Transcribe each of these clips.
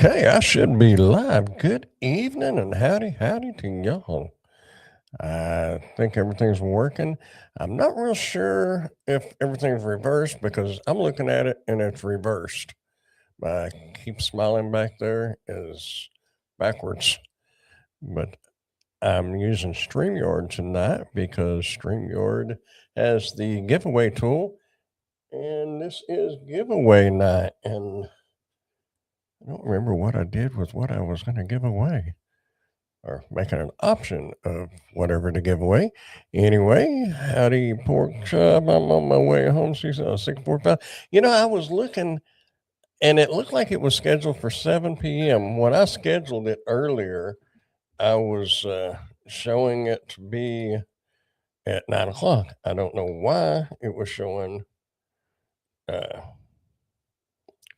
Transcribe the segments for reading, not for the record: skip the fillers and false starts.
Okay, I should be live. Good evening and howdy to y'all. I think everything's working. I'm not real sure if everything's reversed because I'm looking at it and it's reversed. My keep smiling back there is backwards, but I'm using StreamYard tonight because StreamYard has the giveaway tool, and this is giveaway night. And I don't remember what I did with what I was going to give away, or making an option of whatever to give away. Anyway, howdy pork chop. I'm on my way home. She's 6:45. I was looking and it looked like it was scheduled for 7 p.m. When I scheduled it earlier, I was showing it to be at 9 o'clock. I don't know why it was showing uh,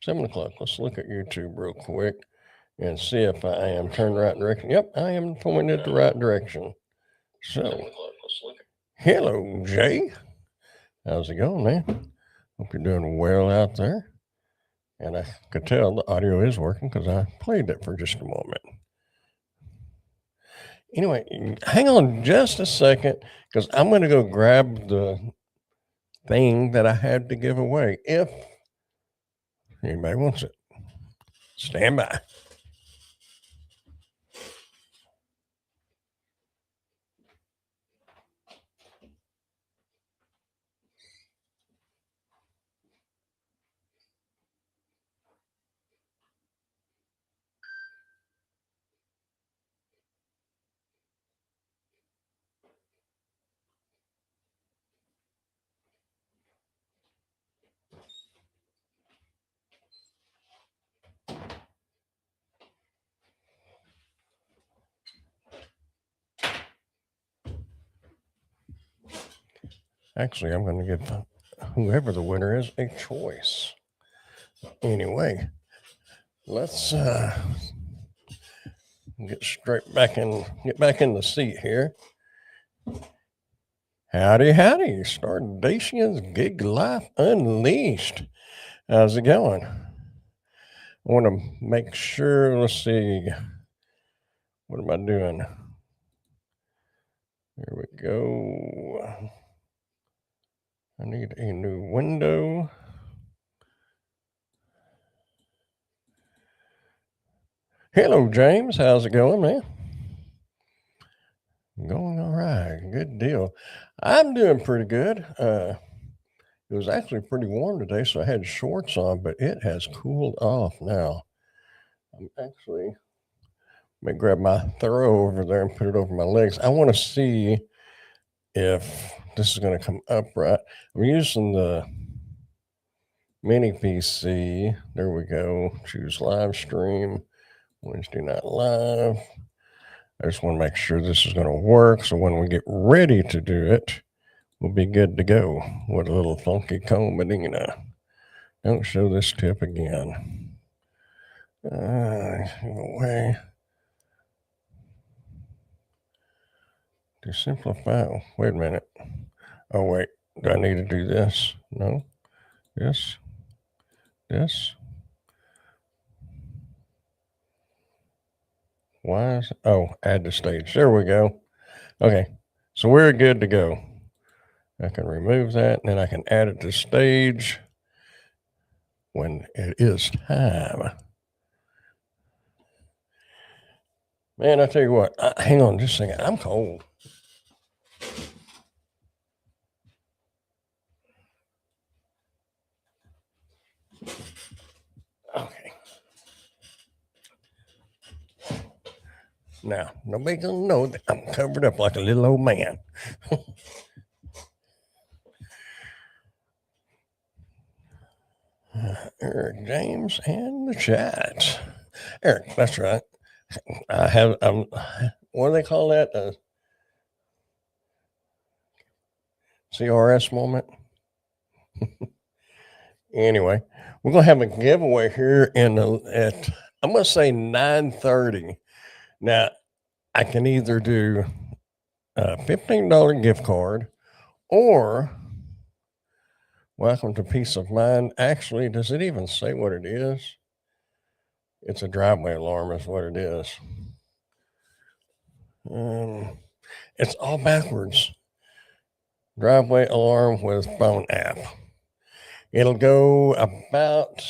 7 o'clock. Let's look at YouTube real quick and see if I am turned the right direction. Yep, I am pointed the right direction. So, hello, Jay. How's it going, man? Hope you're doing well out there. And I could tell the audio is working because I played it for just a moment. Anyway, hang on just a second because I'm going to go grab the thing that I had to give away if anybody wants it. Stand by. Actually, I'm going to give whoever the winner is a choice. Anyway, let's get back in the seat here. Howdy, Stardacians Gig Life Unleashed. How's it going? I want to make sure, let's see, what am I doing? There we go. I need a new window. Hello, James. How's it going, man? Going all right. Good deal. I'm doing pretty good. It was actually pretty warm today, so I had shorts on, but it has cooled off now. I'm actually, let me grab my throw over there and put it over my legs. I want to see if this is going to come up right. I'm using the mini PC. There we go. Choose live stream, Wednesday Night Live. I just want to make sure this is going to work. So when we get ready to do it, we'll be good to go. What a little funky comedy. Don't show this tip again. Away. To simplify. Oh, wait a minute. Oh, wait. Do I need to do this? No. This. This. Why is add to stage. There we go. Okay. So we're good to go. I can remove that and then I can add it to stage when it is time. Man, I tell you what, hang on just a second. I'm cold. Okay. Now, nobody's going to know that I'm covered up like a little old man. Eric James and the chat. Eric, that's right. I have, what do they call that? CRS moment. Anyway, we're gonna have a giveaway here at I'm gonna say 9:30. Now, I can either do a $15 gift card or welcome to Peace of Mind. Actually, does it even say what it is? It's a driveway alarm is what it is. It's all backwards. Driveway alarm with phone app. It'll go about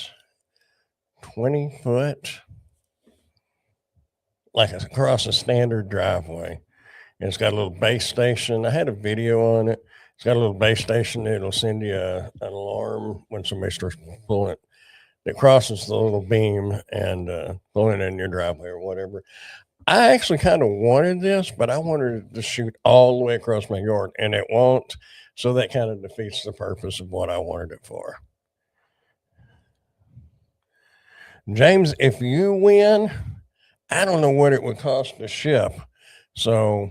20 foot, like across a standard driveway. And it's got a little base station. I had a video on it. It's got a little base station. It'll send you an alarm when somebody starts pulling it. It crosses the little beam and pulling it in your driveway or whatever. I actually kind of wanted this, but I wanted it to shoot all the way across my yard, and it won't. So that kind of defeats the purpose of what I wanted it for. James, if you win, I don't know what it would cost to ship. So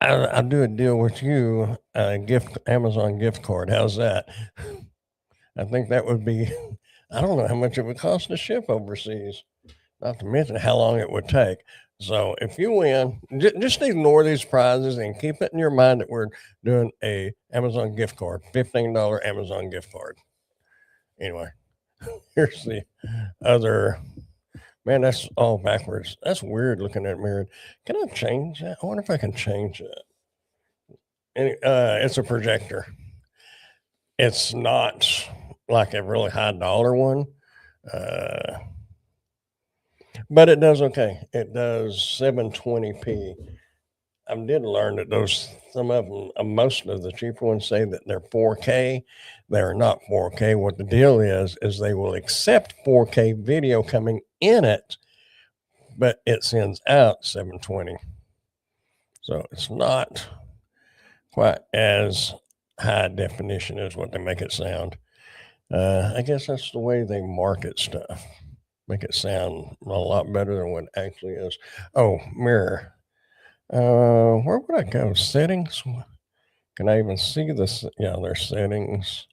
I'll do a deal with you, Amazon gift card. How's that? I think that would be, I don't know how much it would cost to ship overseas, not to mention how long it would take. So if you win, just ignore these prizes and keep it in your mind that we're doing a Amazon gift card, $15 Amazon gift card. Anyway, here's the other. Man, that's all backwards. That's weird looking at mirrored. Can I change that? I wonder if I can change that. It's a projector. It's not like a really high dollar one. But it does okay. It does 720p. I did learn that some of them, most of the cheaper ones say that they're 4K. They're not 4K. What the deal is they will accept 4K video coming in it, but it sends out 720. So it's not quite as high definition as what they make it sound. I guess that's the way they market stuff. Make it sound a lot better than what it actually is. Oh, mirror. Where would I go? Settings? Can I even see this? Yeah, there's settings.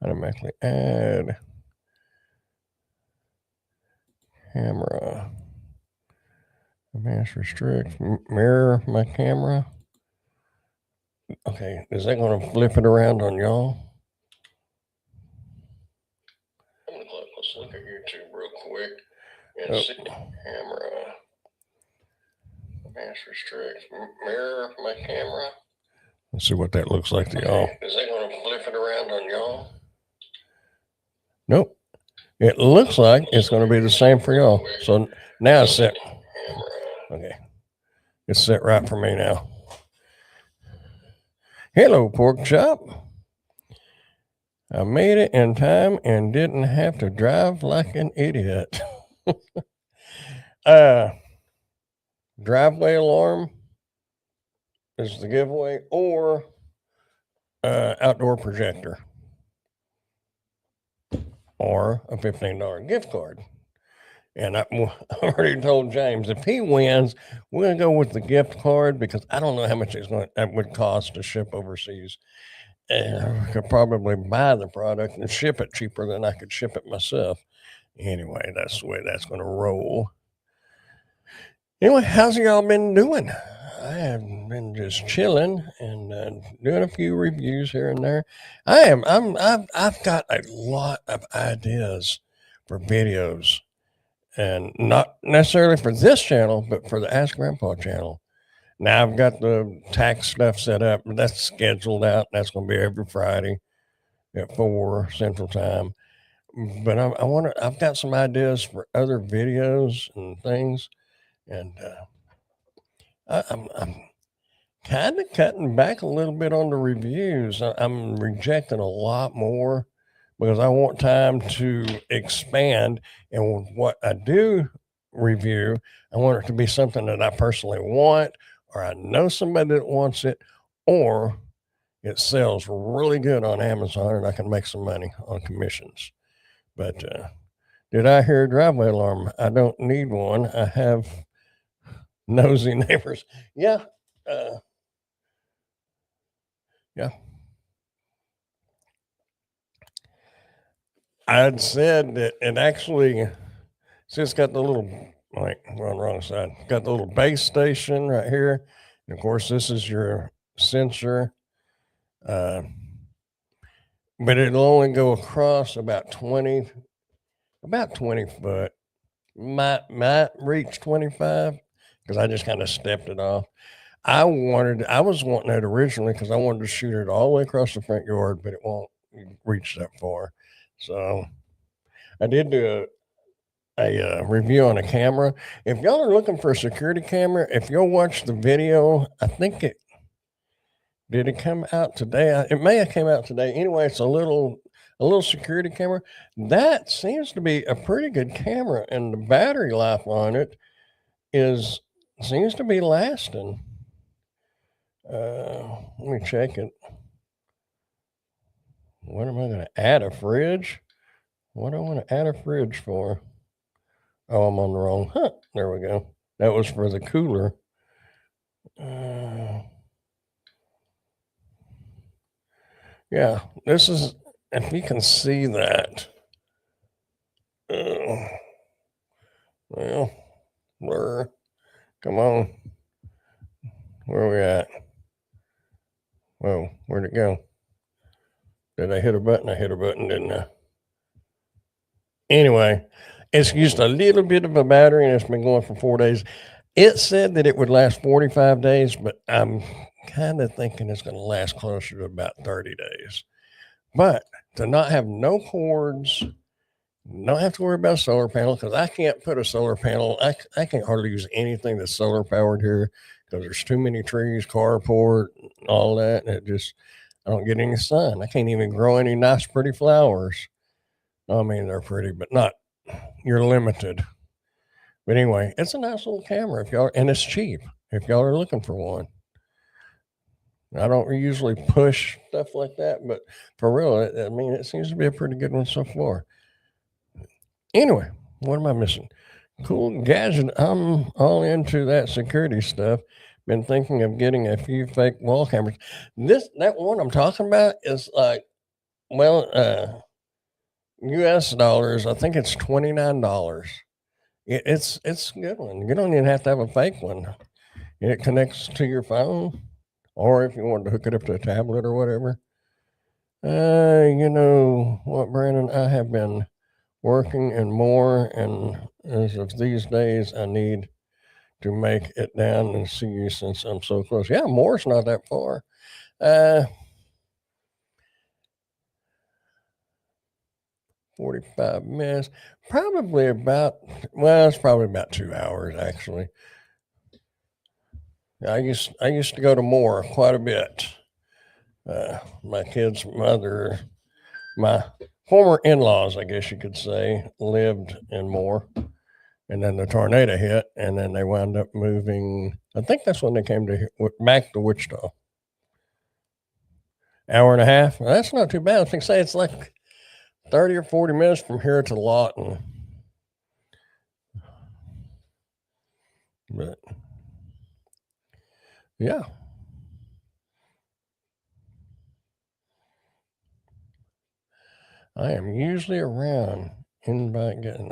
Automatically add camera. Advanced restrict. Mirror my camera. Okay, is that going to flip it around on y'all? Let's look at YouTube real quick and see camera. Advanced restrict. Mirror my camera. Let's see what that looks like to y'all. Is that going to flip it around on y'all? Nope. It looks like it's going to be the same for y'all. So now it's set. Okay. It's set right for me now. Hello, pork chop. I made it in time and didn't have to drive like an idiot. Driveway alarm is the giveaway, or outdoor projector, or a $15 gift card. And I already told James, if he wins, we're going to go with the gift card because I don't know how much it would cost to ship overseas. And I could probably buy the product and ship it cheaper than I could ship it myself. Anyway, that's the way that's going to roll. Anyway, how's y'all been doing? I have been just chilling and doing a few reviews here and there. I've got a lot of ideas for videos, and not necessarily for this channel, but for the Ask Grandpa channel. Now I've got the tax stuff set up, but that's scheduled out. That's going to be every Friday at 4 Central Time. But I've got some ideas for other videos and things, and I'm kind of cutting back a little bit on the reviews. I'm rejecting a lot more because I want time to expand. And with what I do review, I want it to be something that I personally want, or I know somebody that wants it, or it sells really good on Amazon and I can make some money on commissions. But did I hear a driveway alarm? I don't need one. I have nosy neighbors. Yeah. Yeah. I'd said that it actually, it's got the little, we're on the wrong side, got the little base station right here. And of course, this is your sensor. but it'll only go across about 20 foot. Might reach 25 because I just kind of stepped it off. I was wanting it originally because I wanted to shoot it all the way across the front yard, but it won't reach that far. So I did do a review on a camera. If y'all are looking for a security camera, if you'll watch the video, I think it did it come out today. It may have came out today. Anyway, it's a little security camera. That seems to be a pretty good camera, and the battery life on it is seems to be lasting. Let me check it. What am I going to add a fridge? What do I want to add a fridge for? Oh, I'm on the wrong. There we go. That was for the cooler. Yeah, this is, if you can see that. Well, blur. Come on. Where are we at? Whoa, where'd it go? Did I hit a button? I hit a button, didn't I? Anyway, it's used a little bit of a battery and it's been going for 4 days. It said that it would last 45 days, but I'm kind of thinking it's going to last closer to about 30 days. But to not have no cords, not have to worry about a solar panel, because I can't put a solar panel. I can't hardly use anything that's solar powered here because there's too many trees, carport, all that. And I don't get any sun. I can't even grow any nice, pretty flowers. I mean, they're pretty, but not, you're limited. But anyway, it's a nice little camera and it's cheap if y'all are looking for one. I don't usually push stuff like that, but for real, I mean, it seems to be a pretty good one so far. Anyway, what am I missing? Cool gadget. I'm all into that security stuff. Been thinking of getting a few fake wall cameras. That one I'm talking about is like, well, US dollars. I think it's $29. It's a good one. You don't even have to have a fake one. It connects to your phone, or if you want to hook it up to a tablet or whatever. You know what, Brandon? I have been working and more, and as of these days, I need to make it down and see you since I'm so close. Yeah, Moore's not that far. 45 minutes, probably about, well, it's probably about 2 hours actually. I used to go to Moore quite a bit. My kid's mother, my former in-laws, I guess you could say, lived in Moore, and then the tornado hit, and then they wound up moving. I think that's when they came back to Wichita. Hour and a half. Well, that's not too bad. I think say it's like 30 or 40 minutes from here to Lawton. But yeah. I am usually around in back getting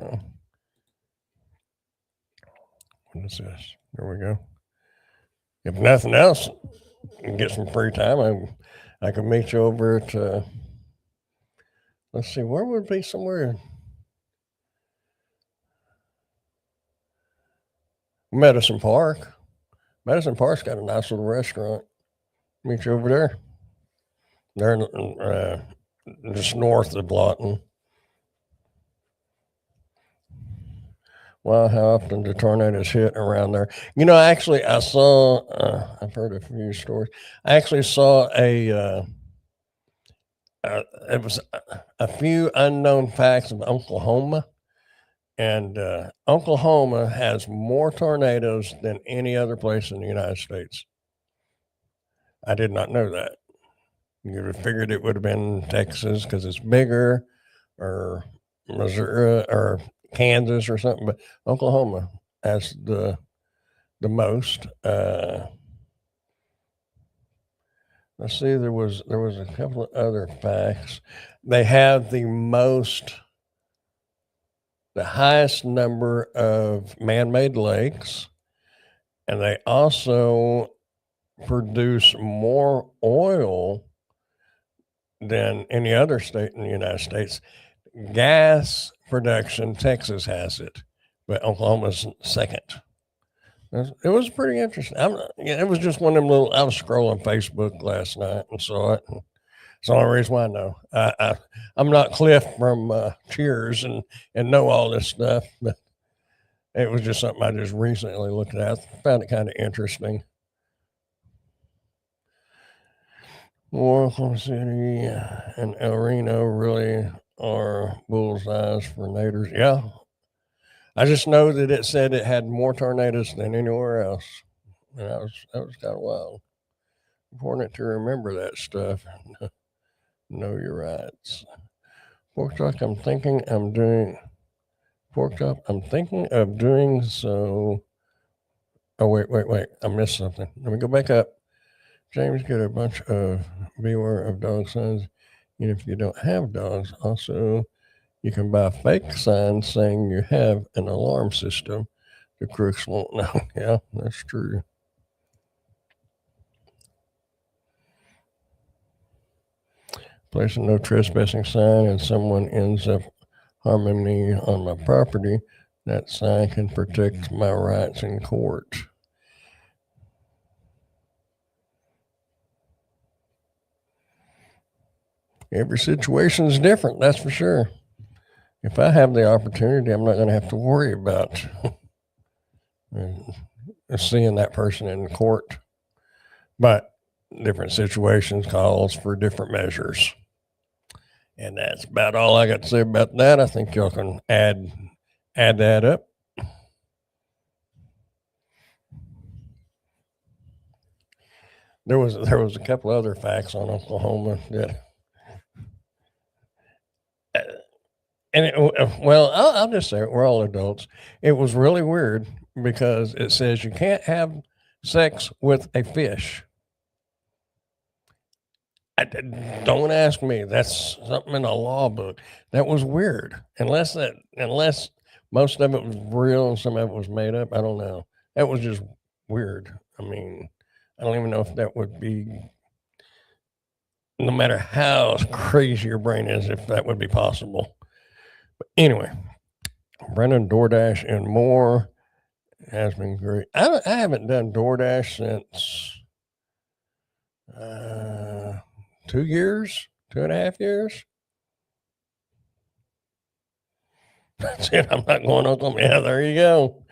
what is this? There we go. If nothing else, get some free time. I could meet you over at let's see, where would be somewhere? Medicine Park. Medicine Park's got a nice little restaurant. Meet you over there. They're just north of Lawton. Well, how often do tornadoes hit around there? You know, actually, I saw. I've heard a few stories. I actually saw it was a few unknown facts of Oklahoma, and Oklahoma has more tornadoes than any other place in the United States. I did not know that. You would have figured it would have been Texas because it's bigger, or Missouri, or Kansas, or something, but Oklahoma has the most. Let's see, there was a couple of other facts. They have the highest number of man-made lakes, and they also produce more oil than any other state in the United States. Gas production, Texas has it, but Oklahoma's second. It was pretty interesting. It was just one of them little. I was scrolling Facebook last night and saw it. It's the only reason why I know. I'm not Cliff from Cheers and know all this stuff, but it was just something I just recently looked at. Found it kind of interesting. Oklahoma City and El Reno really are bullseyes for tornadoes. Yeah, I just know that it said it had more tornadoes than anywhere else, and that was kind of wild. Important to remember that stuff. Know your rights. Pork chop. I'm thinking of doing so. Oh wait! I missed something. Let me go back up. James, get a bunch of beware of dog signs. And if you don't have dogs, also you can buy fake signs saying you have an alarm system. The crooks won't know. Yeah, that's true. Place a no trespassing sign and someone ends up harming me on my property, that sign can protect my rights in court. Every situation is different, that's for sure. If I have the opportunity, I'm not going to have to worry about seeing that person in court. But different situations calls for different measures. And that's about all I got to say about that. I think y'all can add that up. There was a couple other facts on Oklahoma that I'll just say it, we're all adults. It was really weird because it says you can't have sex with a fish. Don't ask me. That's something in a law book. That was weird. Unless most of it was real and some of it was made up. I don't know. That was just weird. I mean, I don't even know if that would be, no matter how crazy your brain is, if that would be possible. But anyway, Brennan, DoorDash, and more has been great. I haven't done DoorDash since 2 years, 2.5 years. That's it. I'm not going to Oklahoma. Yeah, there you go.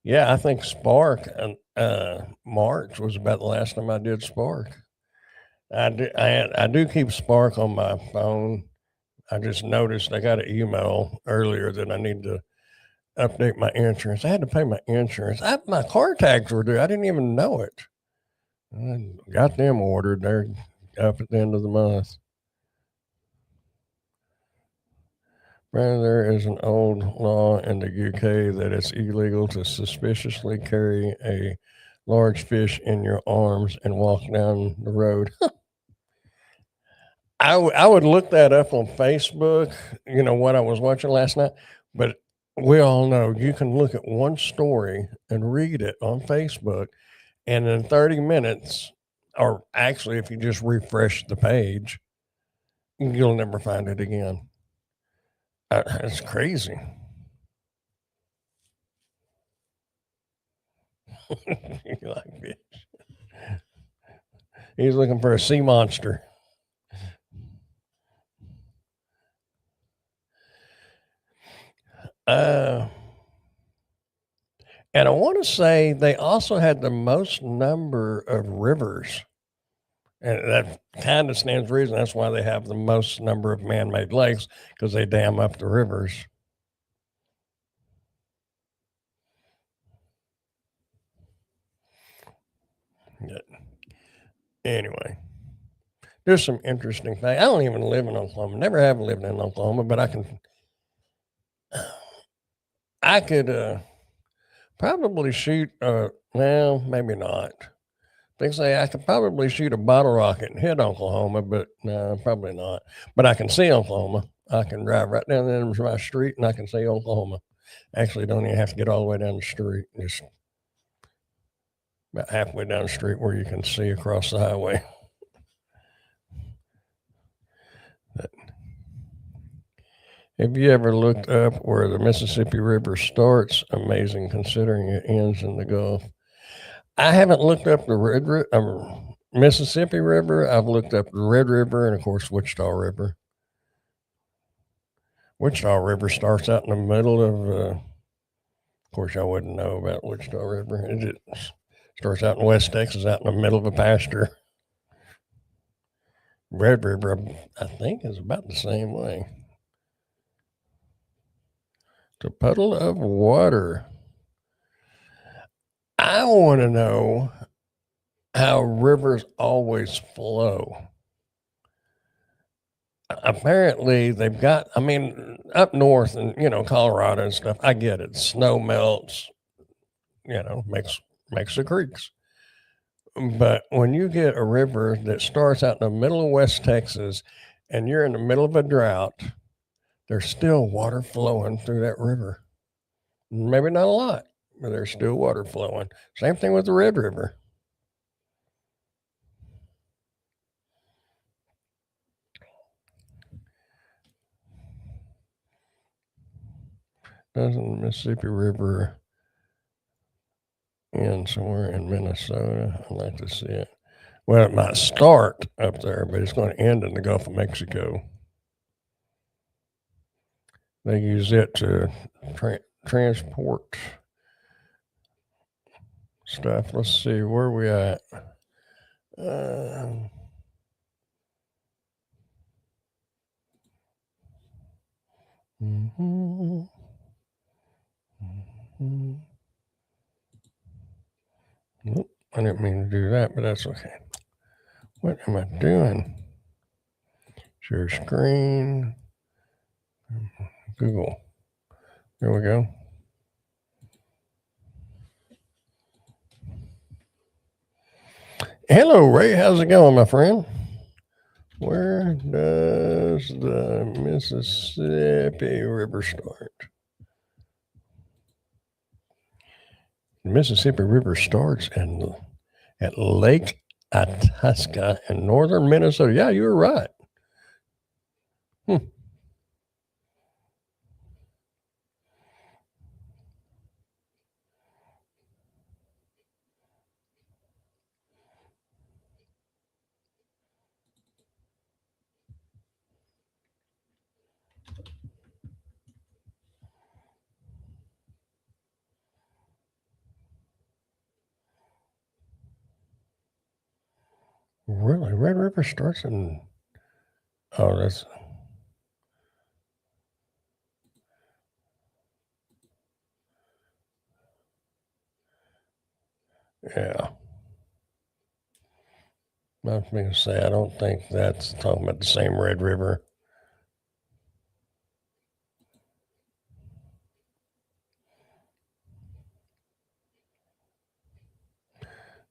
Yeah, I think Spark March was about the last time I did Spark. I do keep Spark on my phone. I just noticed I got an email earlier that I need to update my insurance. I had to pay my insurance. My car tags were due. I didn't even know it. I got them ordered. They're up at the end of the month. There is an old law in the UK that it's illegal to suspiciously carry a large fish in your arms and walk down the road. I would look that up on Facebook, what I was watching last night, but we all know you can look at one story and read it on Facebook, and in 30 minutes, or actually, if you just refresh the page, you'll never find it again. It's crazy. You like fish? He's looking for a sea monster. And I want to say they also had the most number of rivers. And that kind of stands reason. That's why they have the most number of man-made lakes, because they dam up the rivers. Yeah. Anyway, there's some interesting things. I don't even live in Oklahoma. Never have lived in Oklahoma, but I could probably shoot. Well, maybe not. They say I could probably shoot a bottle rocket and hit Oklahoma, but no, probably not. But I can see Oklahoma. I can drive right down there to my street and I can see Oklahoma. Actually, don't even have to get all the way down the street. Just about halfway down the street where you can see across the highway. Have you ever looked up where the Mississippi River starts? Amazing considering it ends in the Gulf. I haven't looked up the Mississippi River. I've looked up the Red River and, of course, Wichita River. Wichita River starts out in the middle of course, I wouldn't know about Wichita River. It starts out in West Texas, out in the middle of a pasture. Red River, I think, is about the same way. It's a puddle of water. I want to know how rivers always flow. Apparently, they've got, I mean, up north and, Colorado and stuff, I get it. Snow melts, makes the creeks. But when you get a river that starts out in the middle of West Texas and you're in the middle of a drought, there's still water flowing through that river. Maybe not a lot, but there's still water flowing. Same thing with the Red River. Doesn't the Mississippi River end somewhere in Minnesota? I'd like to see it. Well, it might start up there, but it's going to end in the Gulf of Mexico. They use it to transport stuff. Let's see, where are we at? Nope, I didn't mean to do that, but that's okay. What am I doing? Share screen. Google. There we go. Hello, Ray. How's it going, my friend? Where does the Mississippi River start? The Mississippi River starts at Lake Itasca in northern Minnesota. Yeah, you were right. Really? Red River starts in... Oh, that's... Yeah. I was going to say, I don't think that's talking about the same Red River.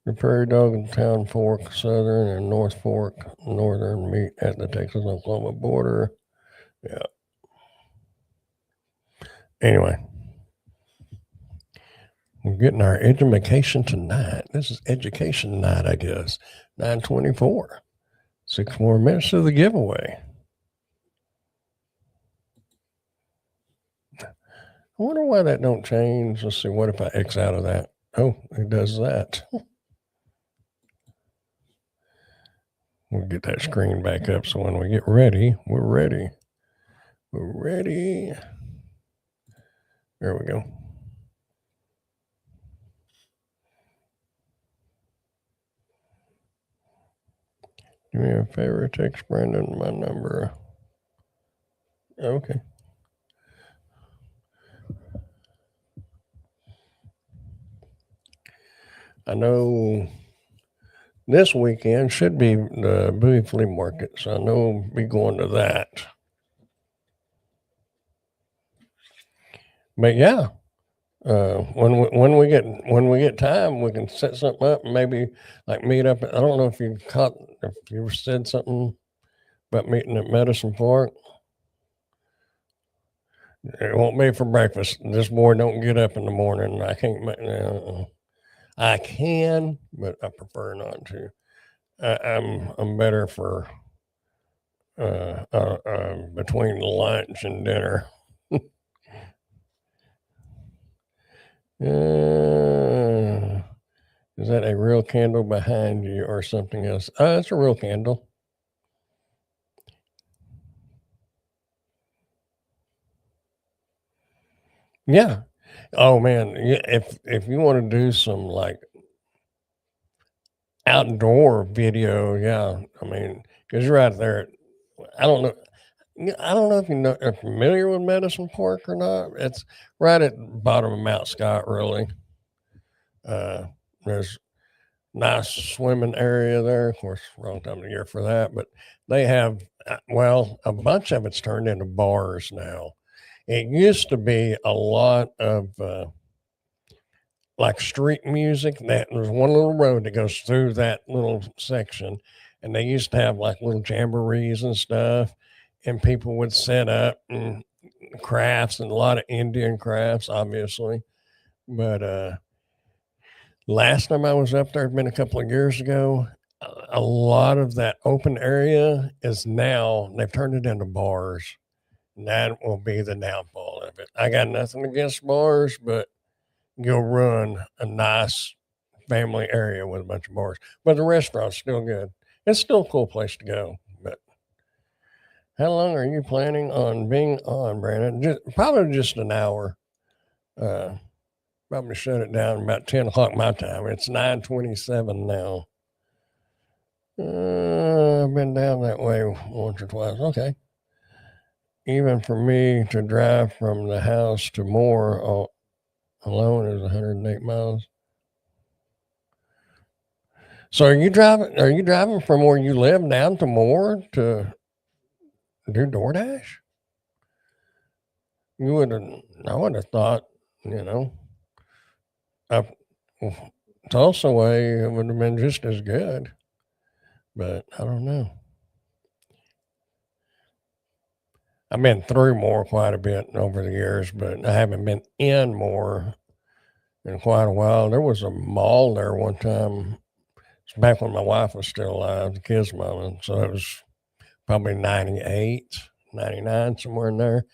The Prairie Dog and Town Fork, Southern and North Fork, Northern meet at the Texas-Oklahoma border. Yeah. Anyway, we're getting our education tonight. This is education night, I guess. 9:24. 6 more minutes to the giveaway. I wonder why that don't change. Let's see. What if I X out of that? Oh, it does that. We'll get that screen back up so when we get ready, we're ready. We're ready. There we go. Do me a favor, text Brandon my number. Okay. I know this weekend should be the Bowie Flea Market, so I know I'll be going to that. But yeah, when we get time, we can set something up and maybe like meet up. I don't know if you said something about meeting at Medicine Park. It won't be for breakfast. This boy don't get up in the morning. I can't. I can, but I prefer not to. I'm better for between lunch and dinner. Uh, is that a real candle behind you or something else? It's a real candle. Yeah. Oh man, yeah, if you wanna do some, like, outdoor video, yeah, I mean, because 'cause you're out there. I don't know, I don't know if you are familiar with Medicine Park or not. It's right at the bottom of Mount Scott, really. Uh, there's nice swimming area there. Of course, wrong time of the year for that, but they have, well, a bunch of it's turned into bars now. It used to be a lot of, like street music. That there's one little road that goes through that little section, and they used to have like little jamborees and stuff, and people would set up and crafts and a lot of Indian crafts, obviously. But last time I was up there, had been a couple of years ago. A lot of that open area is now they've turned it into bars. And that will be the downfall of it. I got nothing against bars, but you'll ruin a nice family area with a bunch of bars. But the restaurant's still good. It's still a cool place to go. But how long are you planning on being on, Brandon? Probably just an hour. Uh, Probably shut it down about 10 o'clock my time. It's 9:27 now. I've been down that way once or twice. Okay. Even for me to drive from the house to Moore alone is 108 miles. So are you driving from where you live down to Moore to do DoorDash? You would have I would have thought, you know, up Tulsa way it would have been just as good, but I don't know. I've been through Moore quite a bit over the years, but I haven't been in Moore in quite a while. There was a mall there one time. It's back when my wife was still alive, the kid's mama. So it was probably 98, 99, somewhere in there.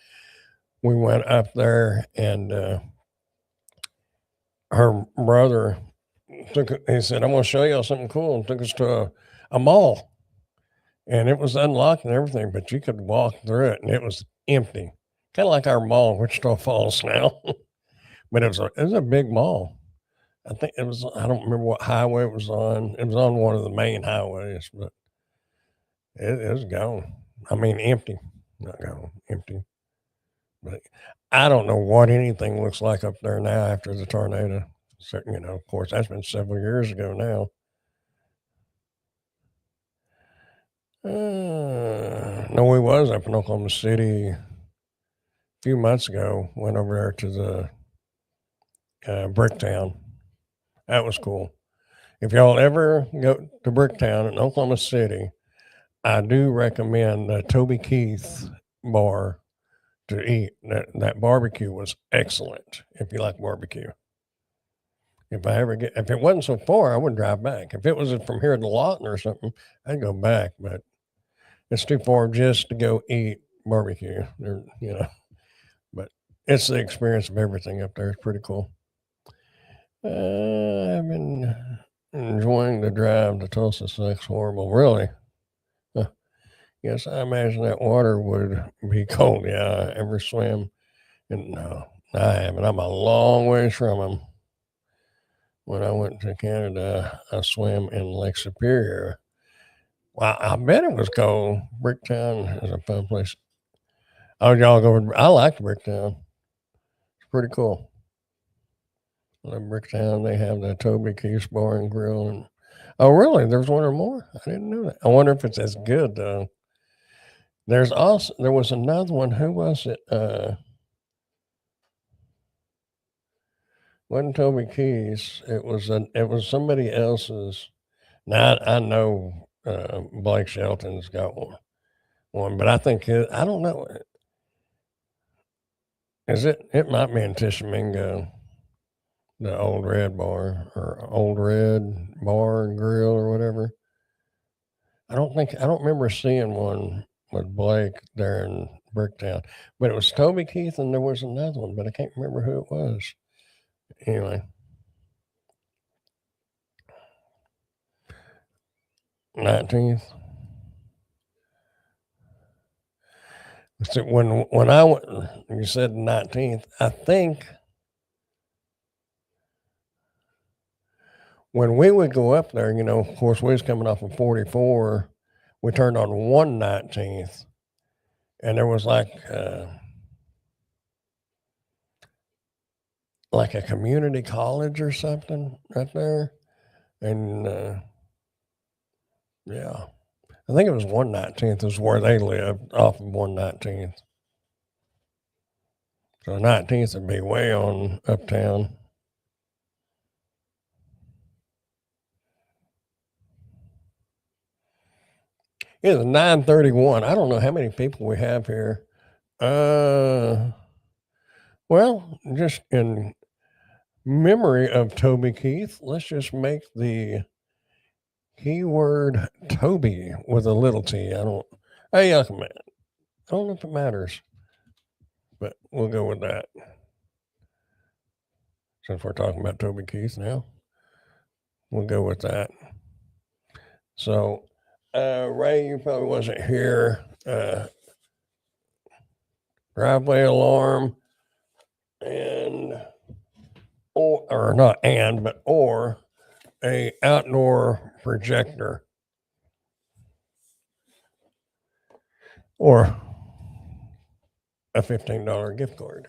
We went up there and her brother he said, I'm going to show y'all something cool, and took us to a mall. And it was unlocked and everything, but you could walk through it and it was empty. Kind of like our mall, Wichita Falls now. But it was a big mall. I think it was, I don't remember what highway it was on. It was on one of the main highways, but it was gone. I mean, empty, not gone, empty. But I don't know what anything looks like up there now after the tornado. So, of course, that's been several years ago now. No, we was up in Oklahoma City a few months ago. Went over there to the Bricktown. That was cool. If y'all ever go to Bricktown in Oklahoma City, I do recommend the Toby Keith bar to eat. That barbecue was excellent. If you like barbecue, if it wasn't so far, I would drive back. If it was from here to Lawton or something, I'd go back. But it's too far just to go eat barbecue. But it's the experience of everything up there. It's pretty cool. I've been enjoying the drive to Tulsa. Sucks horrible, really. Yes, I imagine that water would be cold. Yeah, I ever swim? And no, I haven't. I'm a long ways from them. When I went to Canada, I swam in Lake Superior. Well, I bet it was cold. Bricktown is a fun place. Oh, y'all go. I like Bricktown. It's pretty cool. I love Bricktown. They have the Toby Keith's Bar and Grill. And oh, really? There's one or more? I didn't know that. I wonder if it's as good though. There was another one. Who was it? Wasn't Toby Keith's. It was somebody else's. Now I know Blake Shelton's got one, but I think I don't know. Is it? It might be in Tishomingo, the Old Red Bar or Old Red Bar and Grill or whatever. I don't remember seeing one with Blake there in Bricktown. But it was Toby Keith, and there was another one, but I can't remember who it was. Anyway, 19th. So when I went, you said 19th. I think when we would go up there, of course, we was coming off of 44. We turned on 119th, and there was like a community college or something right there, and yeah, I think it was 119th is where they lived off of 119th. So 19th would be way on uptown. It's 9:31. I don't know how many people we have here. Well, just in memory of Toby Keith, let's just make the keyword Toby with a little t. Hey, I don't know if it matters, but we'll go with that. Since we're talking about Toby Keith now, we'll go with that. So, Ray, you probably wasn't here. Driveway alarm or not or a outdoor projector or a $15 gift card.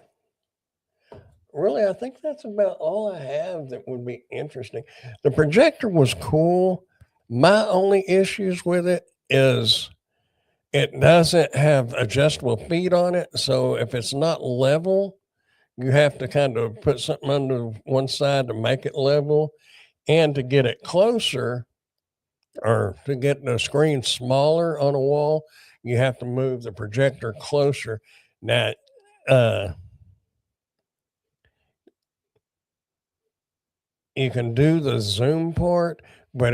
Really, I think that's about all I have that would be interesting. The projector was cool. My only issues with it is it doesn't have adjustable feet on it. So if it's not level, you have to kind of put something under one side to make it level. And to get it closer or to get the screen smaller on a wall, you have to move the projector closer. Now, you can do the zoom part, but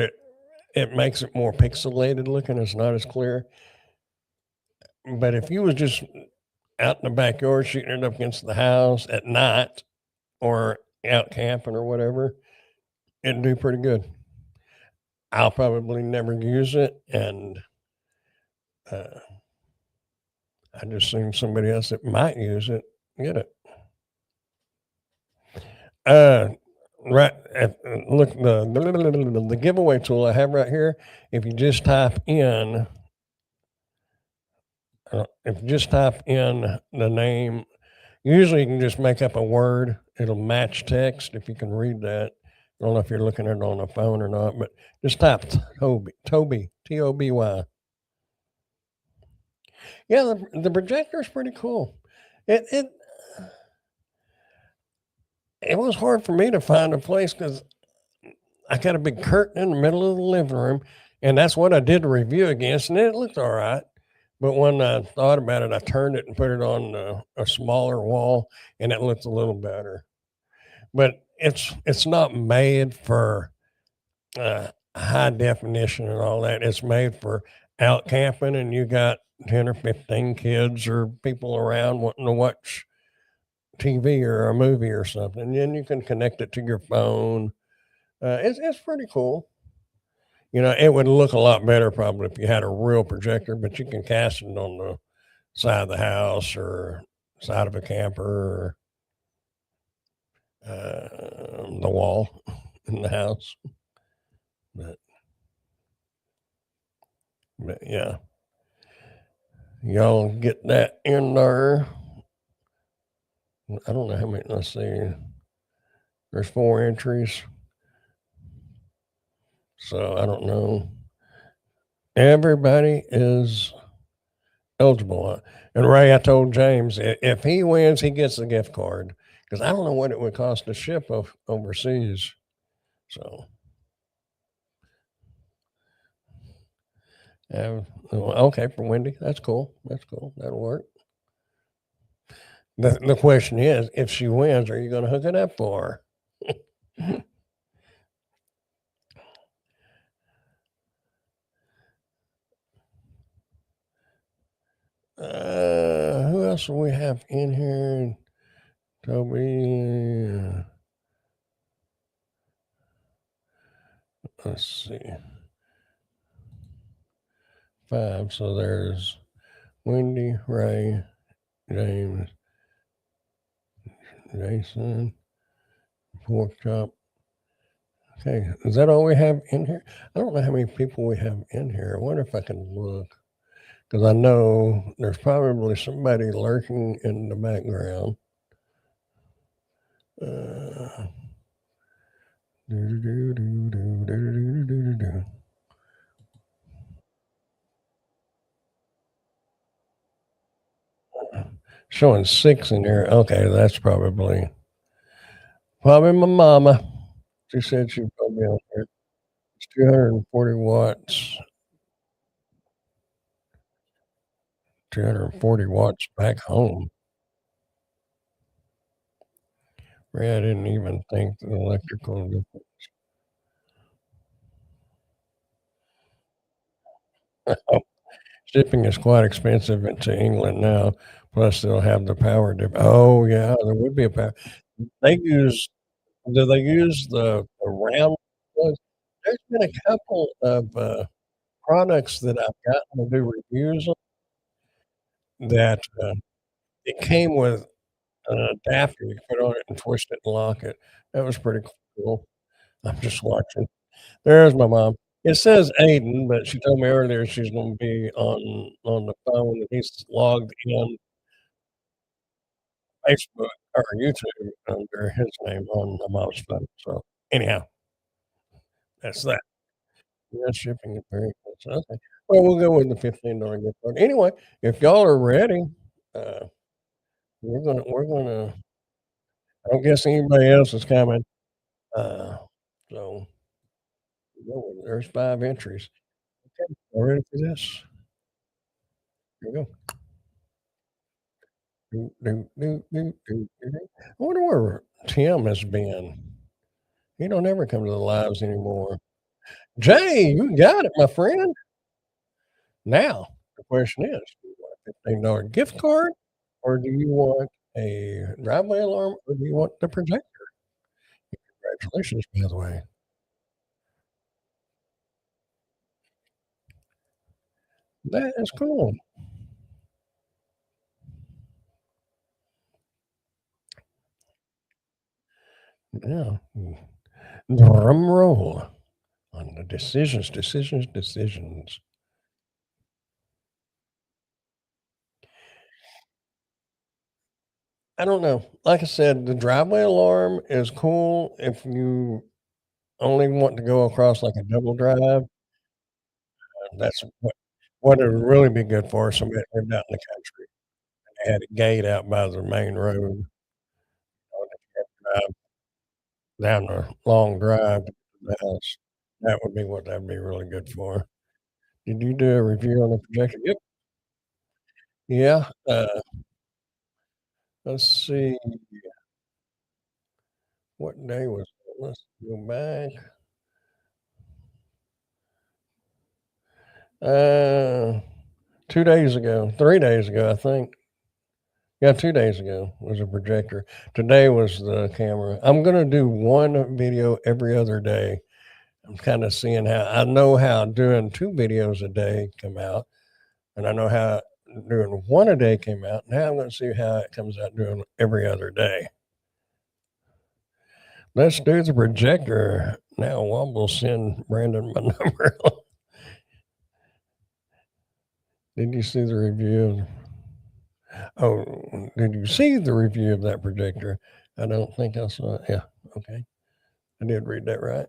it makes it more pixelated looking. It's not as clear. But if you was just out in the backyard shooting it up against the house at night or out camping or whatever, it'd do pretty good. I'll probably never use it, and I just seen somebody else that might use it get it. Right. Look, the giveaway tool I have right here. If you just type in the name, usually you can just make up a word. It'll match text if you can read that. I don't know if you're looking at it on a phone or not, but just type Toby, Toby. Yeah, the projector is pretty cool. It was hard for me to find a place because I got a big curtain in the middle of the living room, and that's what I did the review against, and it looked all right. But when I thought about it, I turned it and put it on a smaller wall, and it looked a little better. But it's not made for high definition and all that. It's made for out camping, and you got 10 or 15 kids or people around wanting to watch TV or a movie or something. And then you can connect it to your phone. It's pretty cool. It would look a lot better probably if you had a real projector, but you can cast it on the side of the house or side of a camper or the wall in the house. But yeah, y'all get that in there. I don't know how many. Let's see. There's 4 entries. So I don't know. Everybody is eligible. And Ray, I told James if he wins, he gets the gift card because I don't know what it would cost to ship overseas. So, okay, for Wendy, that's cool. That's cool. That'll work. The question is, if she wins, are you going to hook it up for her? Who else do we have in here? Toby. Let's see. 5. So there's Wendy, Ray, James, Jason, Pork Chop. Okay, is that all we have in here? I don't know how many people we have in here. I wonder if I can look because I know there's probably somebody lurking in the background. Uh, Showing 6 in here. Okay, that's probably my mama. She said she'd probably be on there. It's 240 watts. 240 watts back home. Yeah, I didn't even think the electrical. Shipping is quite expensive into England now. Plus, they'll have the power dip. Oh yeah, there would be a power. They use Do they use the round ones? There's been a couple of, products that I've gotten to do reviews on that, it came with an adapter you put on it and twist it and lock it. That was pretty cool. I'm just watching. There's my mom. It says Aiden, but she told me earlier she's gonna be on the phone, and he's logged in Facebook or YouTube under his name on my mom's phone. So, anyhow, that's that. Yeah, shipping is very expensive. Okay. Well, we'll go with the $15 gift card. Anyway, if y'all are ready, uh, we're gonna I don't guess anybody else is coming. Uh, so there's 5 entries. Okay, y'all ready for this? Here we go. Do, do, do, do, do, do, do. I wonder where Tim has been. He don't ever come to the lives anymore. Jay, you got it, my friend. Now, the question is, do you want a $15 gift card or do you want a driveway alarm or do you want the projector? Congratulations, by the way. That is cool. Yeah. Drum roll on the decisions, decisions, decisions. I don't know. Like I said, the driveway alarm is cool if you only want to go across like a double drive. That's what it would really be good for. Somebody that lived out in the country and had a gate out by the main road. Drive down the long drive to the house. That would be what that'd be really good for. Did you do a review on the projector? Yep. Yeah. Let's see. What day was it? Let's go back. Uh, 2 days ago, 3 days ago, I think. Yeah, 2 days ago was a projector. Today was the camera. I'm gonna do 1 video every other day. I'm kinda seeing how I know how doing 2 videos a day come out, and I know how doing 1 a day came out. Now I'm gonna see how it comes out doing every other day. Let's do the projector. Now Womble send Brandon my number. Did you see the review? Oh, did you see the review of that projector? I don't think I saw it. Yeah, okay. I did read that right.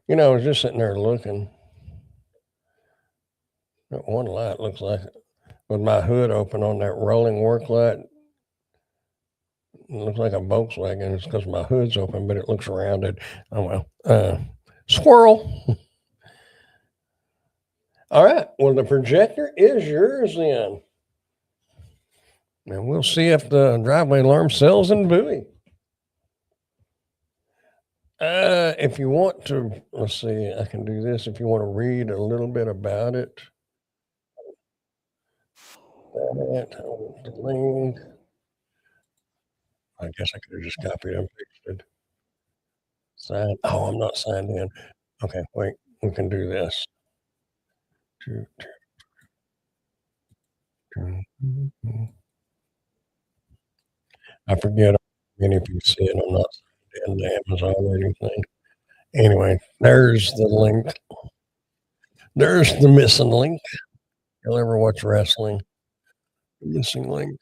I was just sitting there looking. That one light looks like with my hood open on that rolling work light. It looks like a Volkswagen. It's because my hood's open, but it looks rounded. Oh well. Squirrel. All right. Well, the projector is yours then. And we'll see if the driveway alarm sells in Bowie. If you want to, let's see, I can do this. If you want to read a little bit about it, the link. I guess I could have just copied and pasted. Sign. Oh, I'm not signed in. Okay, wait. We can do this. Two, two, two. I forget how many PC and I'm not signed in to Amazon or anything. Anyway, there's the link. There's the missing link. You'll ever watch wrestling? Missing link.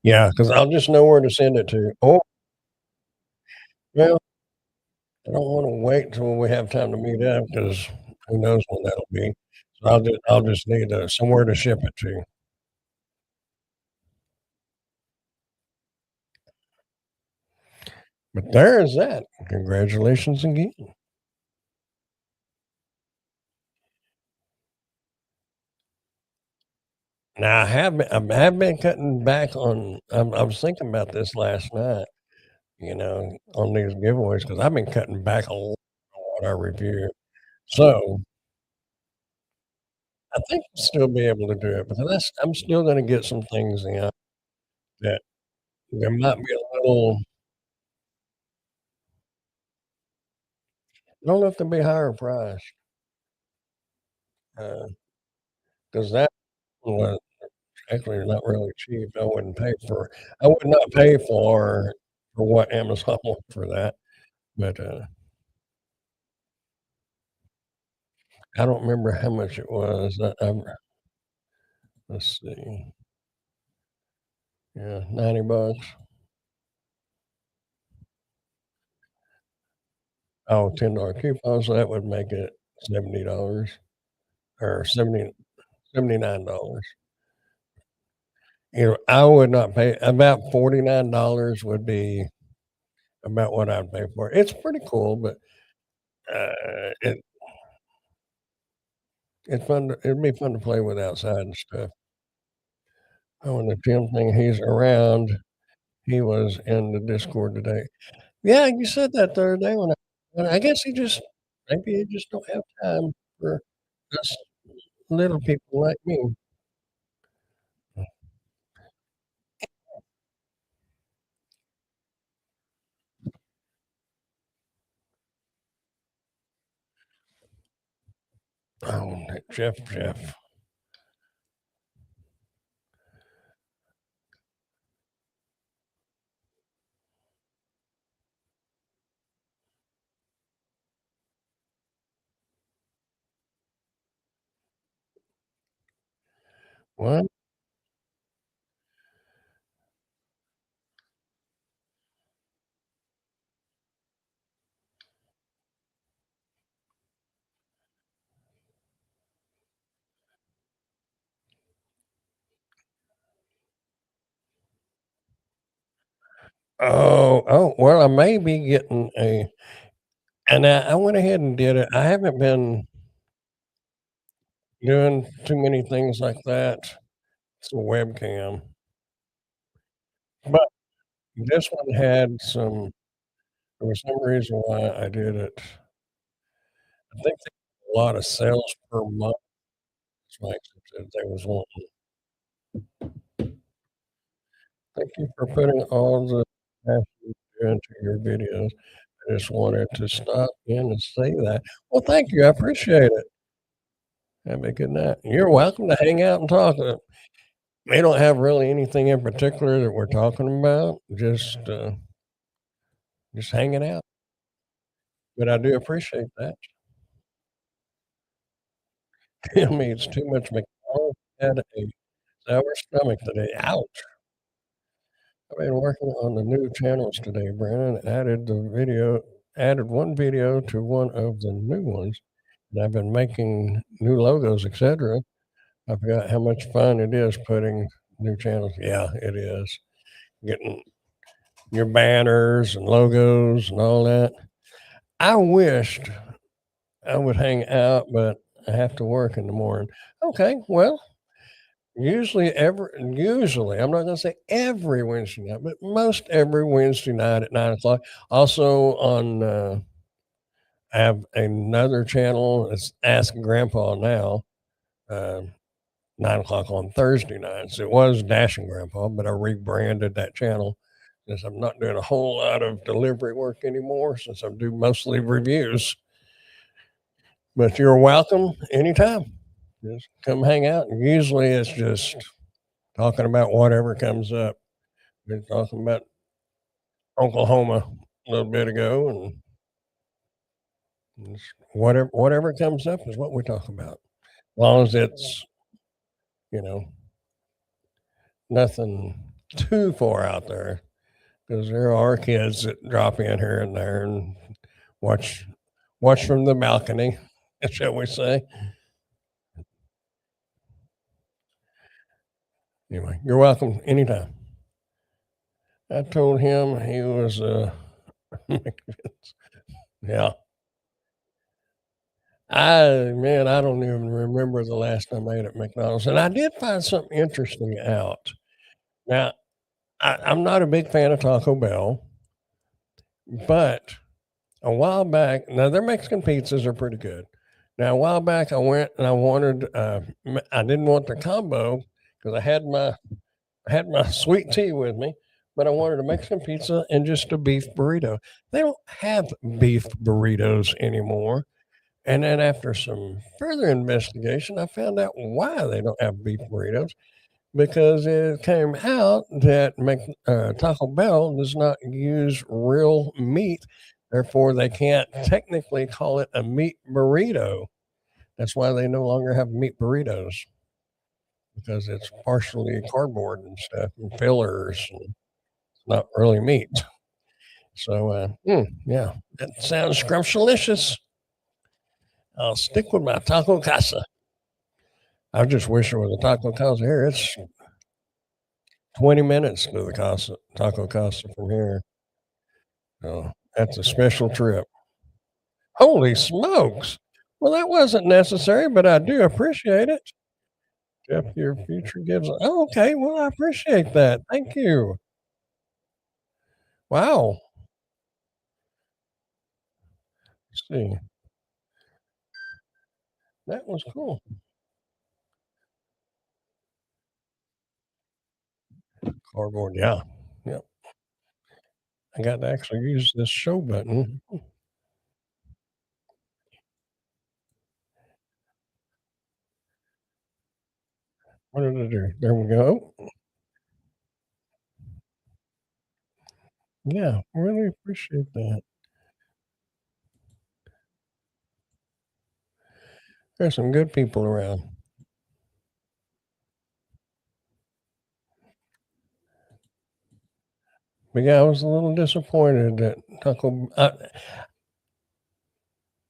Yeah, because I'll just know where to send it to. Oh, well, I don't wanna wait till we have time to meet up because who knows when that'll be. So I'll just need, somewhere to ship it to. But there is that. Congratulations again. Now I have been cutting back on I was thinking about this last night, on these giveaways because 'cause I've been cutting back a lot on what I review. So, I think I'll still be able to do it, but I'm still gonna get some things in that there might be a little I don't know if they'll be higher price, because that one was actually not really cheap. I would not pay for what Amazon want for that, but, I don't remember how much it was. Let's see. Yeah, 90 bucks. Oh, $10 coupon, so that would make it $70 or 79 dollars. I would not pay about $49 would be about what I'd pay for it. It's pretty cool, but, it it'd be fun to play with outside and stuff. Oh, and the Tim thing, he's around. He was in the Discord today. Yeah, you said that the other day when I guess maybe he just don't have time for us little people like me. Oh, that Jeff. What? Well, I may be getting a and I went ahead and did it. I haven't been doing too many things like that. It's a webcam, but this one had some there was some reason why I did it. I think they had a lot of sales per month, so I accepted they was wanting. Thank you for putting all the effort into your videos. I just wanted to stop in and say that. Well, thank you. I appreciate it. Have a good night. You're welcome to hang out and talk. We don't have really anything in particular that we're talking about. Just hanging out. But I do appreciate that. Tell me it's too much McDonald's. Had a sour stomach today. Ouch. I've been working on the new channels today, Brandon. Added one video to one of the new ones. And I've been making new logos, etc. I forgot how much fun it is putting new channels. Yeah, it is. Getting your banners and logos and all that. I wished I would hang out, but I have to work in the morning. Okay, well, usually, I'm not gonna say every Wednesday night, but most every Wednesday night at 9 o'clock. Also on, I have another channel, it's Ask Grandpa now, um, 9 o'clock on Thursday nights. It was Dashing Grandpa, but I rebranded that channel since I'm not doing a whole lot of delivery work anymore since I do mostly reviews. But you're welcome anytime. Just come hang out. And usually it's just talking about whatever comes up. Been talking about Oklahoma a little bit ago, and it's whatever comes up is what we talk about. As long as it's, you know, nothing too far out there, because there are kids that drop in here and there and watch watch from the balcony, shall we say. Anyway, you're welcome anytime. I told him he was, yeah. I don't even remember the last time I ate at McDonald's, and I did find something interesting out. Now, I'm not a big fan of Taco Bell, but a while back now their Mexican pizzas are pretty good. Now, a while back, I went and I wanted, I didn't want the combo because I had my sweet tea with me, but I wanted a Mexican pizza and just a beef burrito. They don't have beef burritos anymore. And then after some further investigation, I found out why they don't have beef burritos because it came out that Taco Bell does not use real meat. Therefore, they can't technically call it a meat burrito. That's why they no longer have meat burritos because it's partially cardboard and stuff and fillers and not really meat. So, yeah, that sounds scrumptious. I'll stick with my taco casa. I just wish there was a taco casa here. It's 20 minutes to the casa, taco casa from here. So that's a special trip. Holy smokes! Well, that wasn't necessary, but I do appreciate it. Jeff, your future gives. Oh, okay. Well, I appreciate that. Thank you. Wow. Let's see. That was cool. Cardboard. Yeah. Yep. I got to actually use this show button. What did I do? There we go. Yeah. Really appreciate that. There's some good people around. But yeah, I was a little disappointed that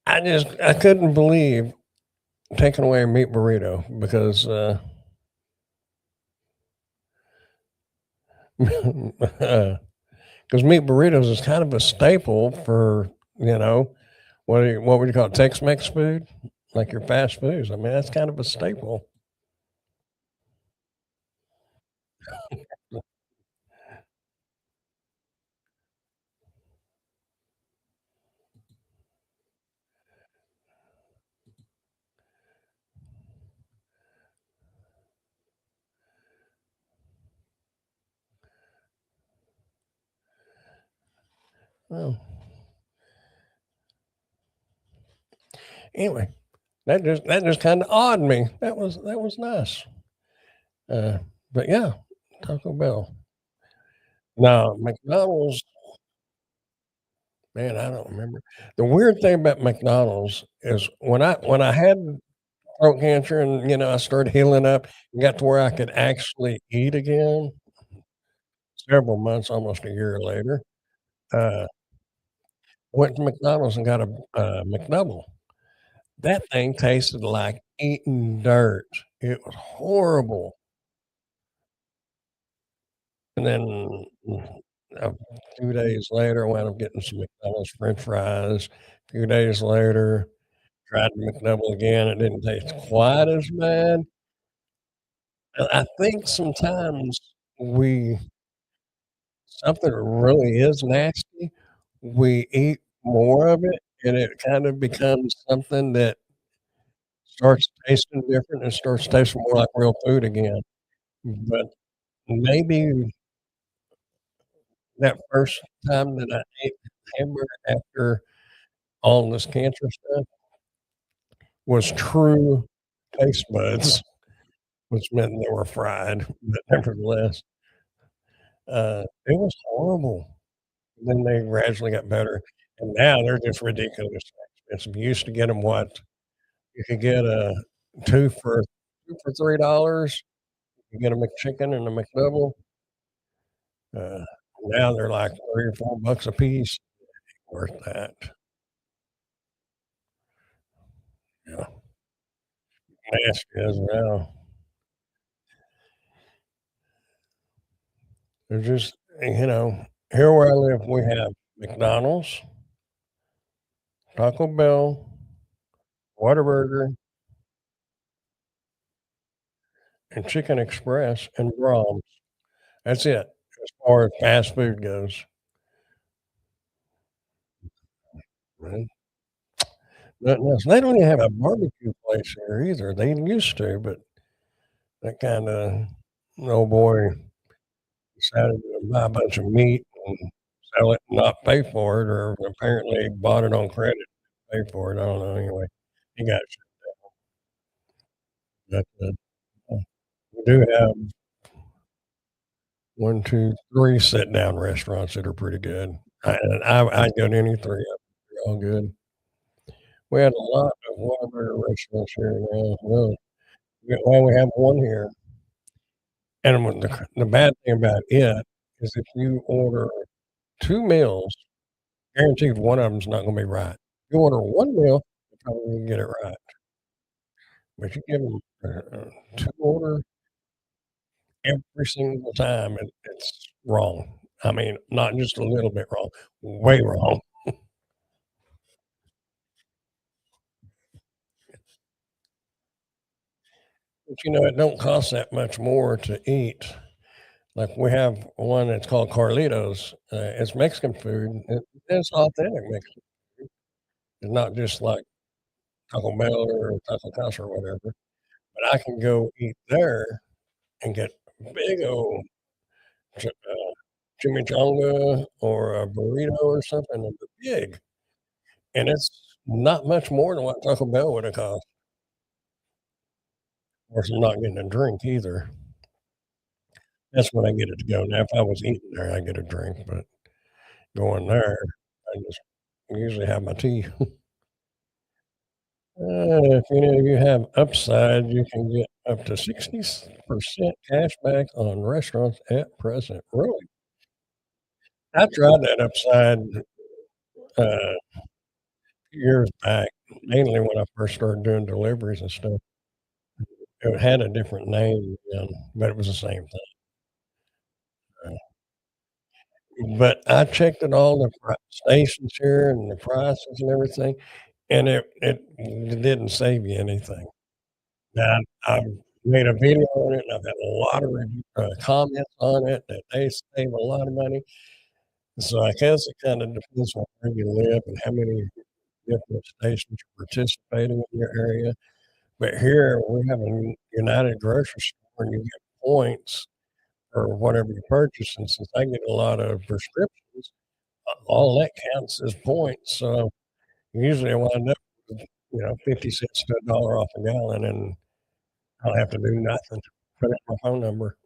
I couldn't believe taking away a meat burrito because, 'cause meat burritos is kind of a staple for, you know, what would you call it, Tex-Mex food? Like your fast foods. I mean, that's kind of a staple. Well, anyway, that just kinda awed me. That was nice. Uh, but yeah, Taco Bell. Now, McDonald's, man, I don't remember. The weird thing about McDonald's is when I had throat cancer and, I started healing up and got to where I could actually eat again several months, almost a year later, uh, went to McDonald's and got a McDouble. That thing tasted like eating dirt. It was horrible. And then, a few days later, I wound up getting some McDonald's french fries. A few days later, tried the McDouble again. It didn't taste quite as bad. I think sometimes we something really is nasty, we eat more of it, and it kind of becomes something that starts tasting different and starts tasting more like real food again. But maybe that first time that I ate hamburger after all this cancer stuff was true taste buds, which meant they were fried, but nevertheless, it was horrible. Then they gradually got better, and now they're just ridiculously expensive. You used to get them what? You could get a 2 for 2 for $3. You get a McChicken and a McDouble. Uh, Now they're like 3 or $4 a piece. Worth that. Yeah, nasty as well. They're just here where I live, we have McDonald's, Taco Bell, Whataburger, and Chicken Express, and Braum's. That's it, as far as fast food goes. Right? Nothing else. They don't even have a barbecue place here either. They used to, but that kinda old boy decided to buy a bunch of meat and sell it and not pay for it, or apparently bought it on credit, pay for it. I don't know. Anyway, he got shut down. But, we do have 1, 2, 3 sit down restaurants that are pretty good. I'd go to any 3 of them. They're all good. We had a lot of Whataburger restaurants here now. We have 1 here, and when the bad thing about it is if you order 2 meals, guaranteed one of them's not gonna be right. You order 1 meal, you're probably gonna get it right, but you give 'em, 2 order every single time, and it's wrong. I mean, not just a little bit wrong, way wrong. But, it don't cost that much more to eat. Like, we have one that's called Carlitos, it's Mexican food, it's authentic Mexican food. It's not just like Taco Bell or Taco Casa or whatever, but I can go eat there and get big old chimichanga or a burrito or something, and they're big, and it's not much more than what Taco Bell would have cost. Of course, I'm not getting a drink either. That's when I get it to go. Now, if I was eating there, I get a drink, but going there, I just usually have my tea. If any of you have Upside, you can get up to 60% cash back on restaurants at present. Really? I tried that Upside, uh, years back, mainly when I first started doing deliveries and stuff. It had a different name then, but it was the same thing. But I checked at all the stations here and the prices and everything, and it didn't save you anything. Now, I've made a video on it, and I've had a lot of comments on it that they save a lot of money. So I guess it kinda depends on where you live and how many different stations are participating in your area. But here, we have a United grocery store, and you get points for whatever you purchase, and since I get a lot of prescriptions, all that counts as points. So usually I wind up with, 50 cents to a dollar off a gallon, and I don't have to do nothing. Put in my phone number.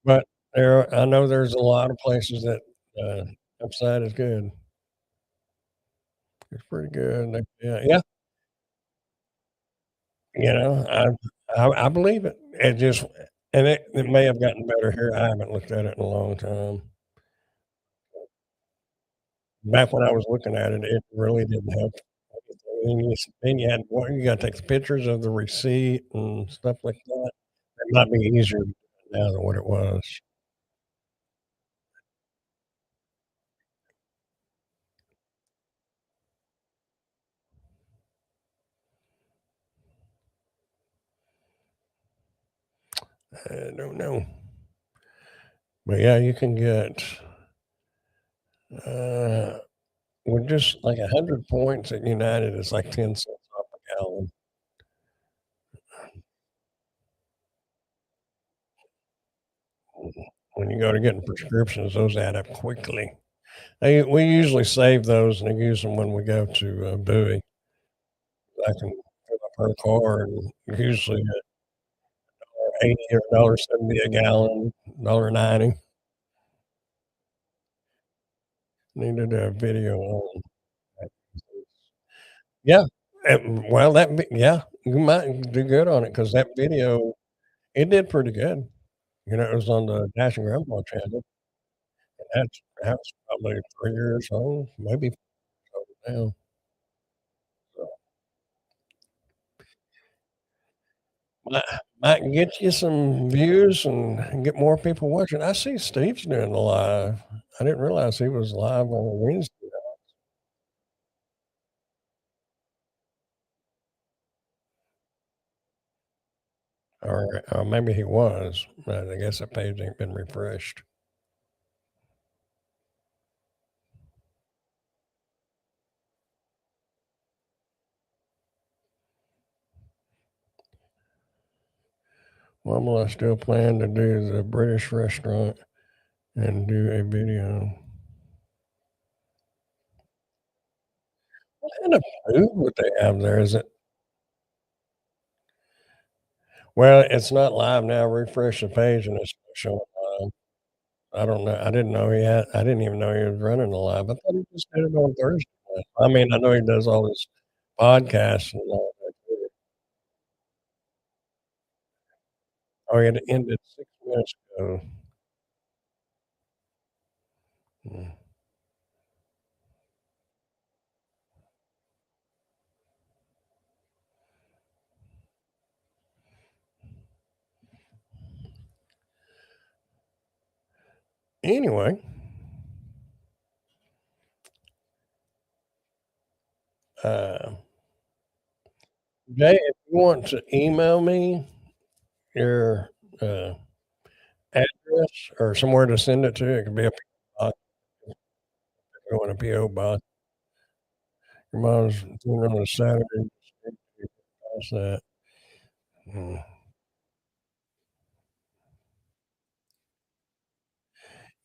But I know there's a lot of places that, Upside is good. It's pretty good. Yeah, I believe it. It just and it may have gotten better here. I haven't looked at it in a long time. Back when I was looking at it, it really didn't have then you had well, you gotta take the pictures of the receipt and stuff like that. It might be easier now than what it was. I don't know. But yeah, you can get, uh, with just like 100 points at United, it's like 10 cents off a gallon. When you go to getting prescriptions, those add up quickly. We usually save those and use them when we go to, Bowie. I can fill up her car and usually at 80 or $1.70 a gallon, $1.90. Need to do a video on that. Yeah, well, yeah, you might do good on it because that video, it did pretty good. It was on the Dash and Grandpa channel, and that's probably 3 years old, maybe old now, so might might get you some views and get more people watching. I see Steve's doing the live. I didn't realize he was live on Wednesday. Or maybe he was, but I guess that page ain't been refreshed. Well, will I still plan to do the British restaurant and do a video? What kind of food would they have there? Is it well, it's not live now. Refresh the page and it's showing live. I don't know. I didn't even know he was running a live. I thought he just did it on Thursday. I mean, I know he does all his podcasts and all that too. Oh, it ended 6 minutes ago. Mm. Anyway, uh, Jay, if you want to email me your, uh, address or somewhere to send it to, it could be a P.O. box if you want a P.O. box. Your mom's doing on a Saturday. How's that? Mm.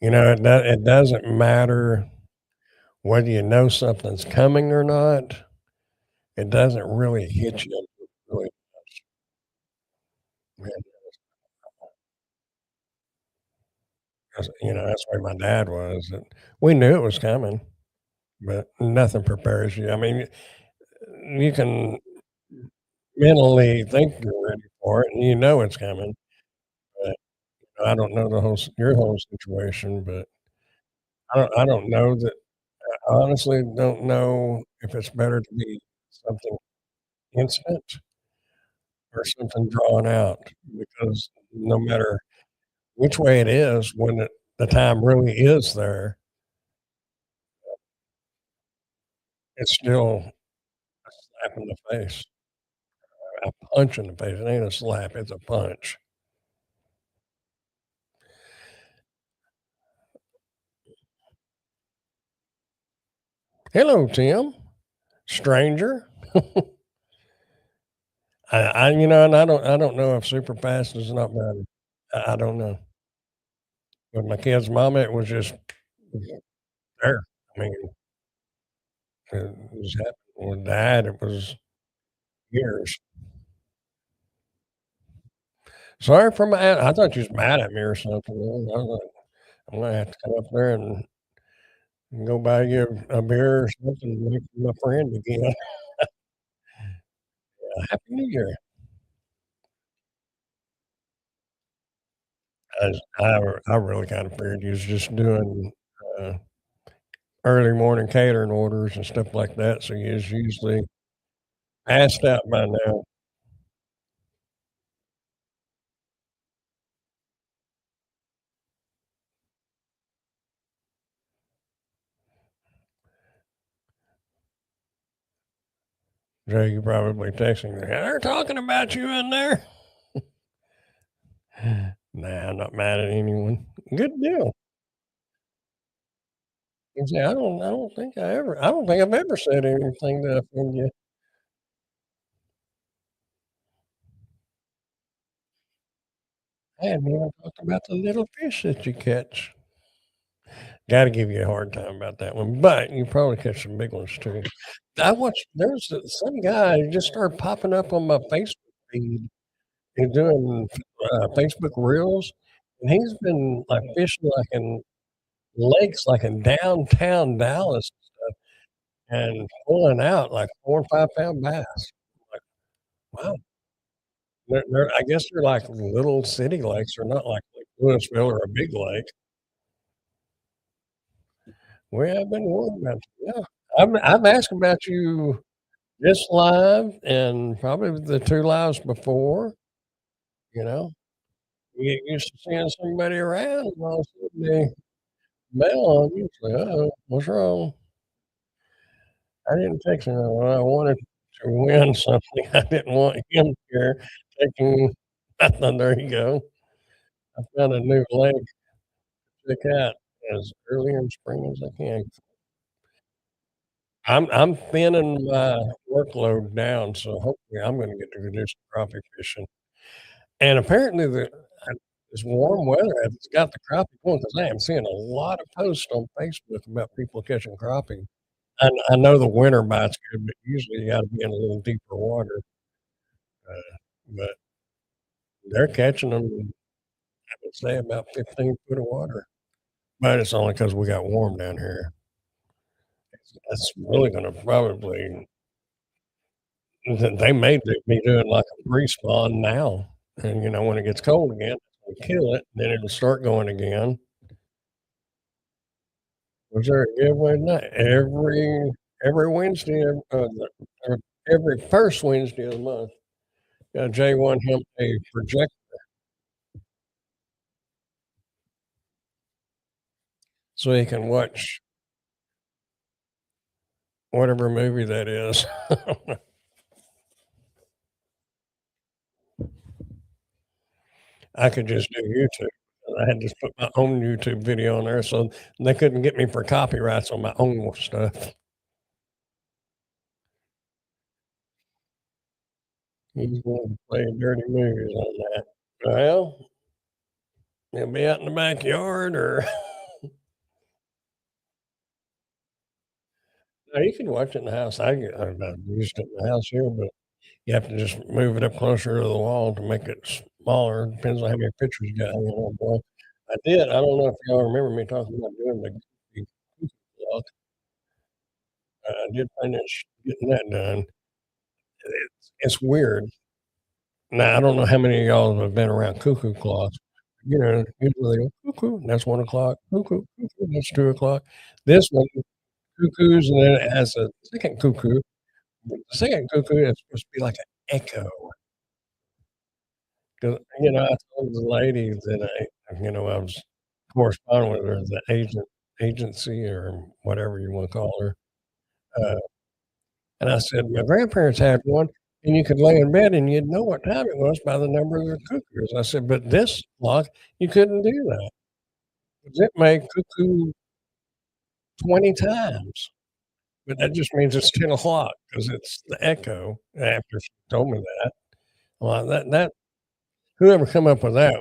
It doesn't matter whether you know something's coming or not. It doesn't really hit you really man, 'cause, that's where my dad was, and we knew it was coming, but nothing prepares you. I mean, you can mentally think you're ready for it, and you know it's coming, but I don't know your whole situation, but I don't know that I honestly don't know if it's better to be something instant or something drawn out because no matter which way it is, when the time really is there, it's still a slap in the face, a punch in the face. It ain't a slap, it's a punch. "Hello, Tim, stranger." And I don't know if super fast is not better. I don't know. With my kid's mama, it was just there. I mean, it was happening. With dad, it was years. Sorry for I thought you was mad at me or something. I was like, I'm gonna have to come up there and go buy you a beer or something and make you my friend again. Happy New Year. I really kinda figured you was just doing, uh, early morning catering orders and stuff like that, so you was usually passed out by now. Jay, you probably texting me, "They're talking about you in there." Nah, I'm not mad at anyone. Good deal. You see, I don't think I've ever said anything to offend you. I haven't even talked about the little fish that you catch. Gotta give you a hard time about that one, but you probably catch some big ones too. I watched there's some guy who just started popping up on my Facebook feed. He's doing, Facebook Reels, and he's been, like, fishing, like, in lakes, like, in downtown Dallas and pulling out, like, 4 and 5 pound bass. Like, wow. They're I guess they're like little city lakes. They're not like Louisville or a big lake. We have been warned about you. Yeah. I've asked about you this live and probably the 2 lives before, you know? You get used to seeing somebody around and all of a sudden they bail on you. It's like, "Uh-oh, what's wrong?" I didn't text him. I wanted to win something. I didn't want him here taking nothing. There you go. I found a new lake to check out as early in spring as I can. I'm thinning my workload down, so hopefully I'm gonna get to go do some crappie fishing. And apparently this warm weather has got the crappie going because I am seeing a lot of posts on Facebook about people catching crappie. I know the winter bite's good, but usually you gotta be in a little deeper water, but they're catching them, I would say about 15 foot of water, but it's only 'cause we got warm down here. That's really gonna probably they may be doing like a pre-spawn now, and, when it gets cold again, we kill it, then it'll start going again. Was there a giveaway tonight? Every Wednesday, every first Wednesday of the month, Jay won him a projector so he can watch whatever movie that is. I could just do YouTube. I had to put my own YouTube video on there so they couldn't get me for copyrights on my own stuff. He's going to play dirty movies on that. Well, he'll be out in the backyard or no, you can watch it in the house. I'm not used to it in the house here, but you have to just move it up closer to the wall to make it smaller. Depends on how many pictures you got hanging on the wall. I did. I don't know if y'all remember me talking about doing the cookie clock. I did finish getting that done. It's weird. Now, I don't know how many of y'all have been around cuckoo clocks. Usually they go, "Cuckoo," that's 1 o'clock. "Cuckoo, cuckoo," that's 2 o'clock. This one, cuckoos, and then it has a second cuckoo. The second cuckoo is supposed to be like an echo. 'Cause, I told the lady that I was corresponding with her, the agency or whatever you wanna call her, uh, and I said, "My grandparents had one, and you could lay in bed and you'd know what time it was by the number of the cuckoos." I said, "But this clock, you couldn't do that 'cause it may cuckoo 20 times, but that just means it's 10 o'clock because it's the echo," after she told me that. Well, that whoever come up with that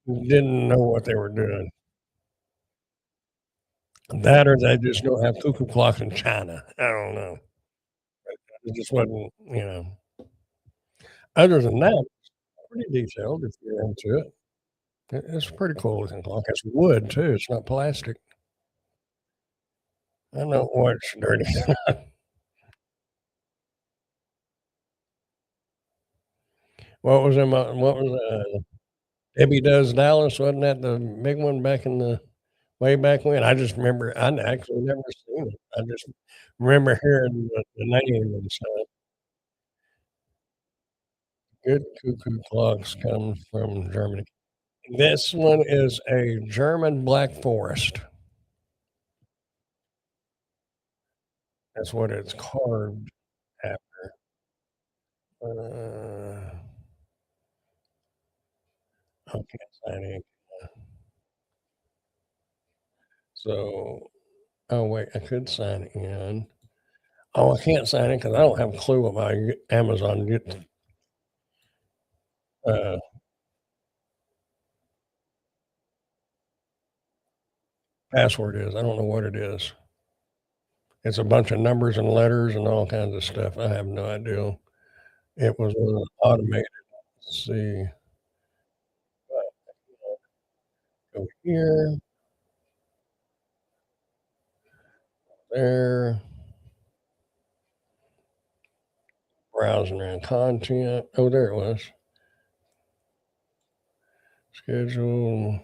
didn't know what they were doing. That or they just don't have cuckoo clocks in China. I don't know. It just wasn't, other than that, pretty detailed if you're into it. It's a pretty cool looking clock. It's wood too, it's not plastic. I know what's dirty. What was, Debbie Does Dallas, wasn't that the big one back in the way back when? I just remember I'd actually never seen it. I just remember hearing the name and stuff. Good cuckoo clocks come from Germany. This one is a German Black Forest. That's what it's carved after. Uh, I can't sign in. So oh, wait, I could sign in. Oh, I can't sign in because I don't have a clue what my Amazon uh, password is. I don't know what it is. It's a bunch of numbers and letters and all kinds of stuff. I have no idea. It was automated. Let's see. Go here, there, browsing around content. Oh, there it was. Schedule.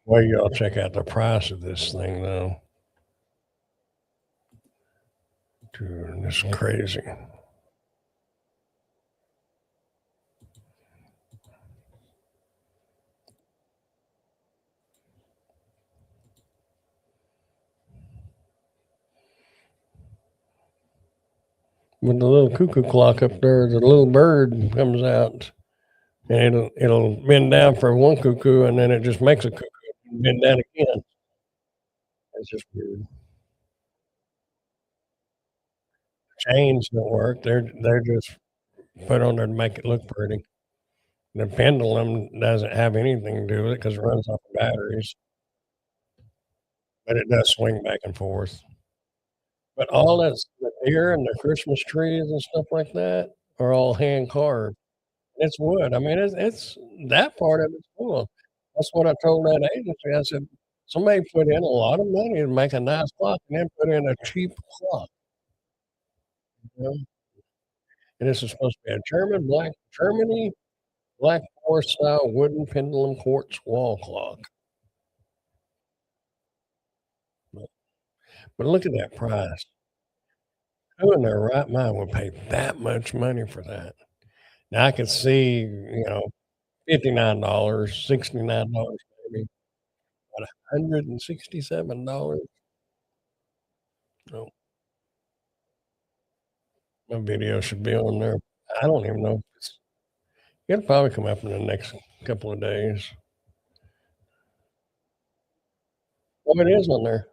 Well, y'all check out the price of this thing, though. Dude, this is crazy. With the little cuckoo clock up there, the little bird comes out and it'll bend down for one cuckoo and then it just makes a cuckoo and bend down again. It's just weird. Chains don't work. They're just put on there to make it look pretty. The pendulum doesn't have anything to do with it because it runs off of batteries, but it does swing back and forth. But all that's the deer and the Christmas trees and stuff like that are all hand carved. It's wood. I mean, it's that part of it's cool. That's what I told that agency. I said, "Somebody put in a lot of money to make a nice clock and then put in a cheap clock, you know, and this is supposed to be a Germany Black Forest style wooden pendulum quartz wall clock." But look at that price. Who in their right mind would pay that much money for that? Now I could see, $59, $69 maybe, but $167? No, my video should be on there. I don't even know if it'll probably come up in the next couple of days. Oh, it is on there.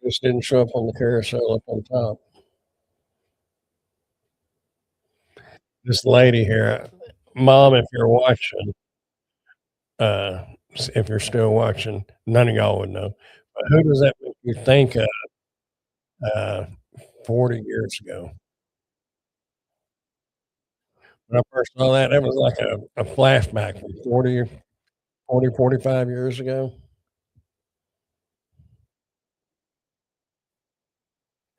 Just didn't show up on the carousel up on top. This lady here, mom, if you're watching, if you're still watching, none of y'all would know, but who does that make you think of, uh, 40 years ago? When I first saw that, that was like a flashback from 45 years ago.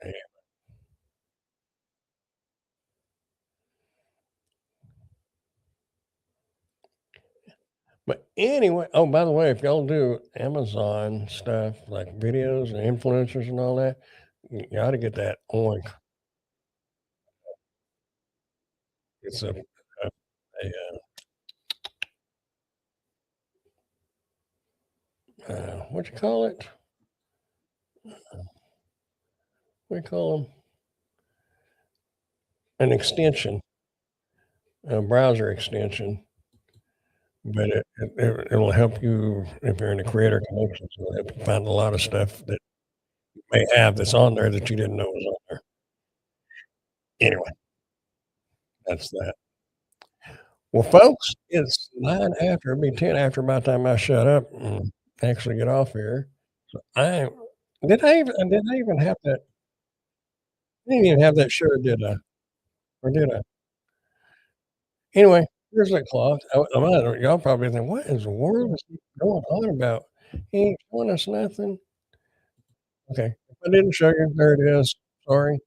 Yeah, but anyway, oh, by the way, if y'all do Amazon stuff, like videos and influencers and all that, you ought to get that Oink. It's what you call it? What do you call them? An extension, a browser extension, but it'll help you if you're in the creator connections. It'll help you find a lot of stuff that you may have that's on there that you didn't know was on there. Anyway, that's that. Well, folks, it's 9 after, it'll be 10 after by the time I shut up and actually get off here. So did I even have that I didn't even have that shirt, did I? Or did I? Anyway, here's that clock. Y'all probably think, "What in the world is he going on about? He ain't showing us nothing." Okay. If I didn't show you, there it is. Sorry.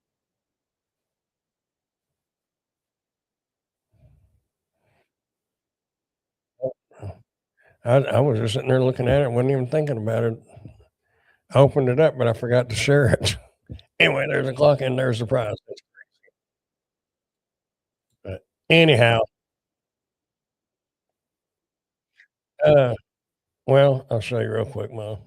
I was just sitting there looking at it, wasn't even thinking about it. I opened it up, but I forgot to share it. Anyway, there's the clock and there's the prize. But anyhow, uh, well, I'll show you real quick, Mom.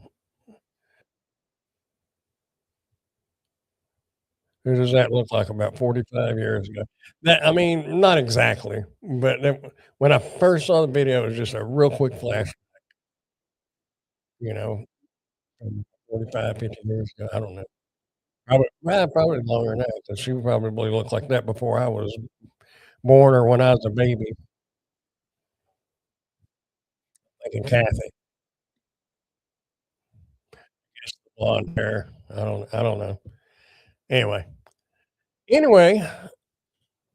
Who does that look like about 45 years ago? That I mean, not exactly, but then when I first saw the video, it was just a real quick flash, you know, from 45, 50 years ago, I don't know. Probably longer than that, 'cause she probably looked like that before I was born or when I was a baby, thinking Kathy, just the blonde hair. I don't know. Anyway anyway,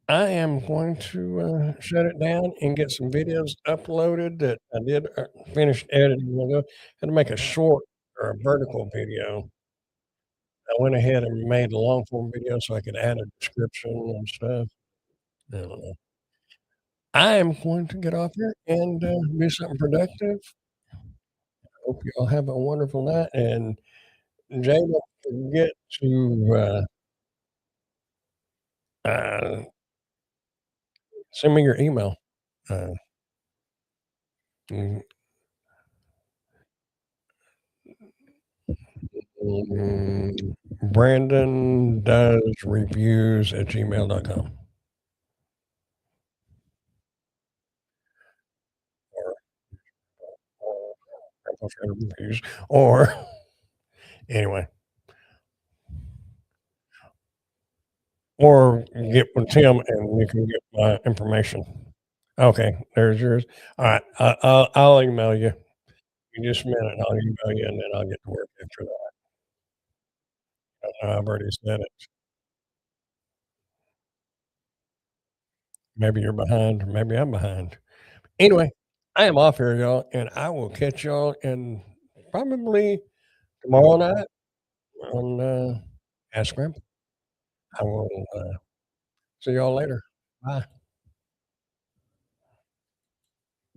I am going to, shut it down and get some videos uploaded that I did, finish editing a while ago. Had to make a short or a vertical video. I went ahead and made a long form video so I could add a description and stuff. I don't know. I am going to get off here and, do something productive. Hope you all have a wonderful night, and Jay, don't forget to, send me your email. Uh, mm, Brandon does reviews at gmail.com or reviews or anyway, or get with Tim and you can get my information. Okay, there's yours. Alright, I'll email you. In just a minute, I'll email you, and then I'll get to work after that. I've already said it. Maybe you're behind, maybe I'm behind. Anyway, I am off here, y'all, and I will catch y'all in probably tomorrow night on, Ask Grandpa. I will, see y'all later. Bye.